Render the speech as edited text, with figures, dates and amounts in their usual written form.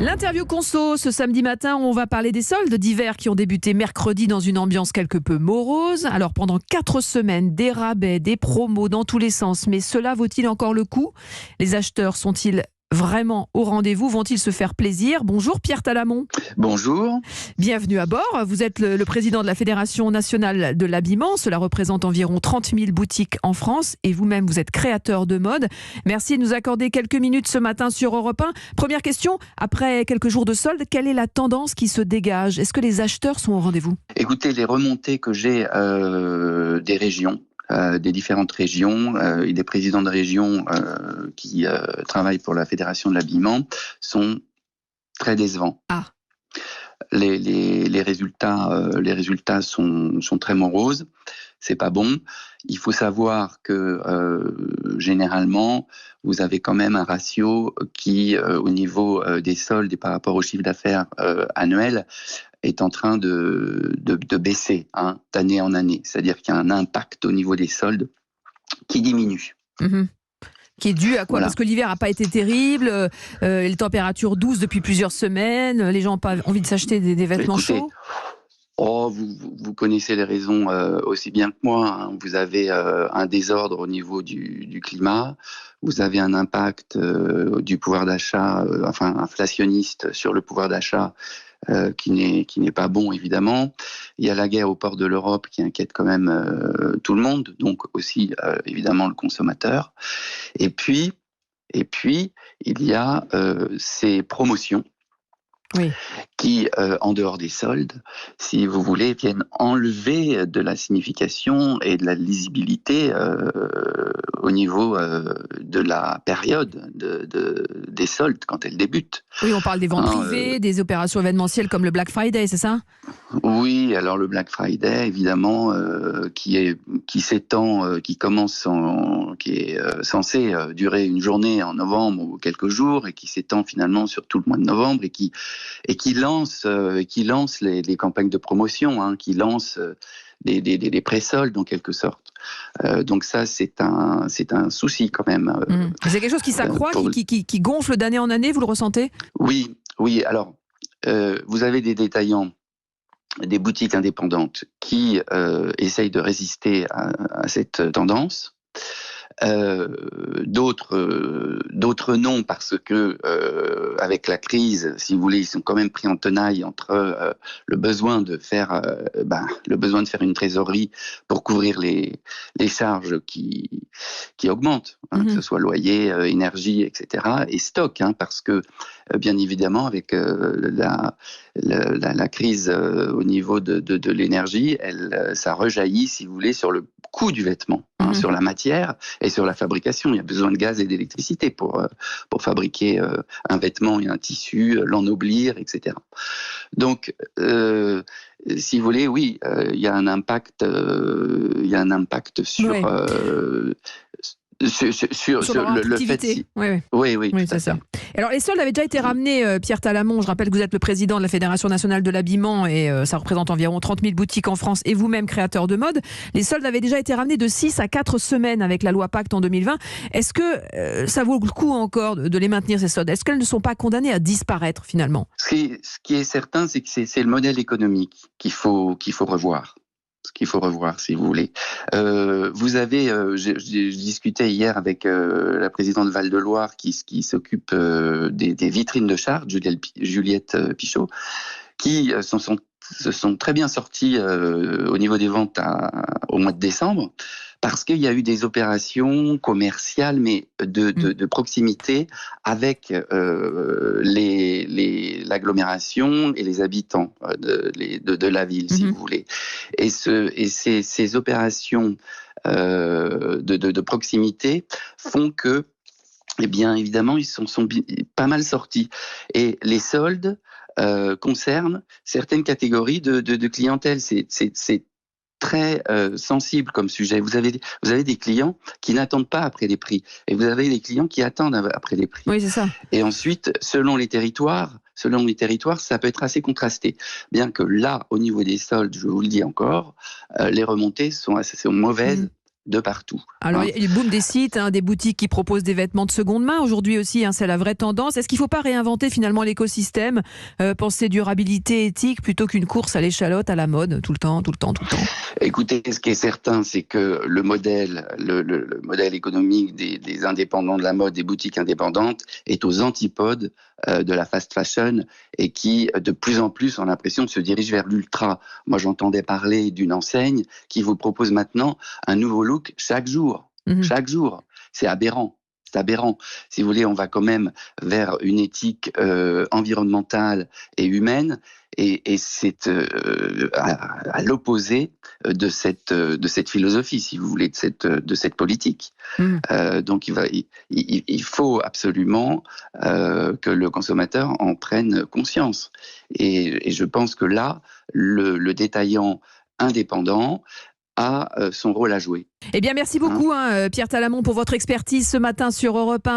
L'interview conso, ce samedi matin, on va parler des soldes d'hiver qui ont débuté mercredi dans une ambiance quelque peu morose. Alors pendant 4 semaines, des rabais, des promos dans tous les sens. Mais cela vaut-il encore le coup ? Les acheteurs sont-ils vraiment au rendez-vous ? Vont-ils se faire plaisir ? Bonjour Pierre Talamon. Bonjour. Bienvenue à bord. Vous êtes le président de la Fédération nationale de l'habillement. Cela représente environ 30 000 boutiques en France. Et vous-même, vous êtes créateur de mode. Merci de nous accorder quelques minutes ce matin sur Europe 1. Première question, après quelques jours de soldes, quelle est la tendance qui se dégage ? Est-ce que les acheteurs sont au rendez-vous ? Écoutez, les remontées que j'ai des régions, des différentes régions et des présidents de régions qui travaillent pour la Fédération de l'habillement sont très décevants. Ah. Les résultats sont très moroses. C'est pas bon. Il faut savoir que généralement, vous avez quand même un ratio qui, au niveau des soldes et par rapport au chiffre d'affaires annuel, est en train de baisser d'année en année. C'est-à-dire qu'il y a un impact au niveau des soldes qui diminue. Mmh. Qui est dû à quoi ? Voilà. Parce que l'hiver n'a pas été terrible, les températures douces depuis plusieurs semaines, les gens n'ont pas envie de s'acheter des vêtements chauds. Vous connaissez les raisons aussi bien que moi. Vous avez un désordre au niveau du climat, vous avez un impact du pouvoir d'achat, inflationniste sur le pouvoir d'achat qui n'est pas bon évidemment. Il y a la guerre aux ports de l'Europe qui inquiète quand même tout le monde, donc aussi évidemment le consommateur. Et puis il y a ces promotions. Oui. Qui, en dehors des soldes, si vous voulez, viennent enlever de la signification et de la lisibilité au niveau de la période des soldes quand elles débutent. Oui, on parle des ventes privées, des opérations événementielles comme le Black Friday, c'est ça ? Oui, alors le Black Friday, évidemment, qui est censé durer une journée en novembre ou quelques jours et qui s'étend finalement sur tout le mois de novembre et qui lance les campagnes de promotion, qui lance des pré-soldes en quelque sorte. Donc ça, c'est un souci quand même. C'est quelque chose qui s'accroît, qui gonfle d'année en année, vous le ressentez ? Oui. Alors, vous avez des détaillants, des boutiques indépendantes qui essayent de résister à cette tendance. D'autres non, parce que avec la crise, si vous voulez, ils sont quand même pris en tenaille entre le besoin de faire une trésorerie pour couvrir les charges qui augmentent, que ce soit loyer, énergie, etc. et stock, parce que bien évidemment avec la crise au niveau de l'énergie, ça rejaillit, si vous voulez, sur le coût du vêtement, sur la matière et sur la fabrication. Il y a besoin de gaz et d'électricité pour fabriquer un vêtement et un tissu, l'ennoblir, etc. Donc, si vous voulez, oui, il y a un impact sur... Oui. Sur le fait... Oui, tout c'est à ça. fait. Alors, les soldes avaient déjà été ramenés, Pierre Talamon. Je rappelle que vous êtes le président de la Fédération nationale de l'habillement et ça représente environ 30 000 boutiques en France et vous-même créateur de mode. Les soldes avaient déjà été ramenés de 6 à 4 semaines avec la loi Pacte en 2020. Est-ce que ça vaut le coup encore de les maintenir, ces soldes ? Est-ce qu'elles ne sont pas condamnées à disparaître finalement ? Ce qui est certain, c'est que c'est le modèle économique qu'il faut revoir. Si vous voulez. Vous avez, je discutais hier avec la présidente Val-de-Loire qui s'occupe des vitrines de charge, Juliette Pichot, qui se sont très bien sortis au niveau des ventes au mois de décembre, parce qu'il y a eu des opérations commerciales, mais de proximité avec l'agglomération et les habitants de la ville, si vous voulez. Et ces opérations de proximité font que, eh bien, évidemment, ils sont pas mal sortis. Et les soldes concernent certaines catégories de clientèle. C'est très sensible comme sujet. Vous avez des clients qui n'attendent pas après les prix, et vous avez des clients qui attendent après les prix. Oui, c'est ça. Et ensuite, selon les territoires, ça peut être assez contrasté. Bien que là, au niveau des soldes, je vous le dis encore, les remontées sont mauvaises de partout. Alors, il y a le boom des sites, des boutiques qui proposent des vêtements de seconde main. Aujourd'hui aussi, c'est la vraie tendance. Est-ce qu'il ne faut pas réinventer finalement l'écosystème, penser durabilité, éthique, plutôt qu'une course à l'échalote, à la mode, tout le temps? Écoutez, ce qui est certain, c'est que le modèle économique des indépendants de la mode, des boutiques indépendantes, est aux antipodes de la fast fashion et qui, de plus en plus, ont l'impression de se dirige vers l'ultra. Moi, j'entendais parler d'une enseigne qui vous propose maintenant un nouveau look chaque jour. Chaque jour. C'est aberrant. C'est aberrant. Si vous voulez, on va quand même vers une éthique environnementale et humaine, et c'est à l'opposé de cette philosophie, si vous voulez, de cette politique. Donc il faut absolument que le consommateur en prenne conscience. Et je pense que là, le détaillant indépendant a son rôle à jouer. Eh bien, merci beaucoup, Pierre Talamon, pour votre expertise ce matin sur Europe 1.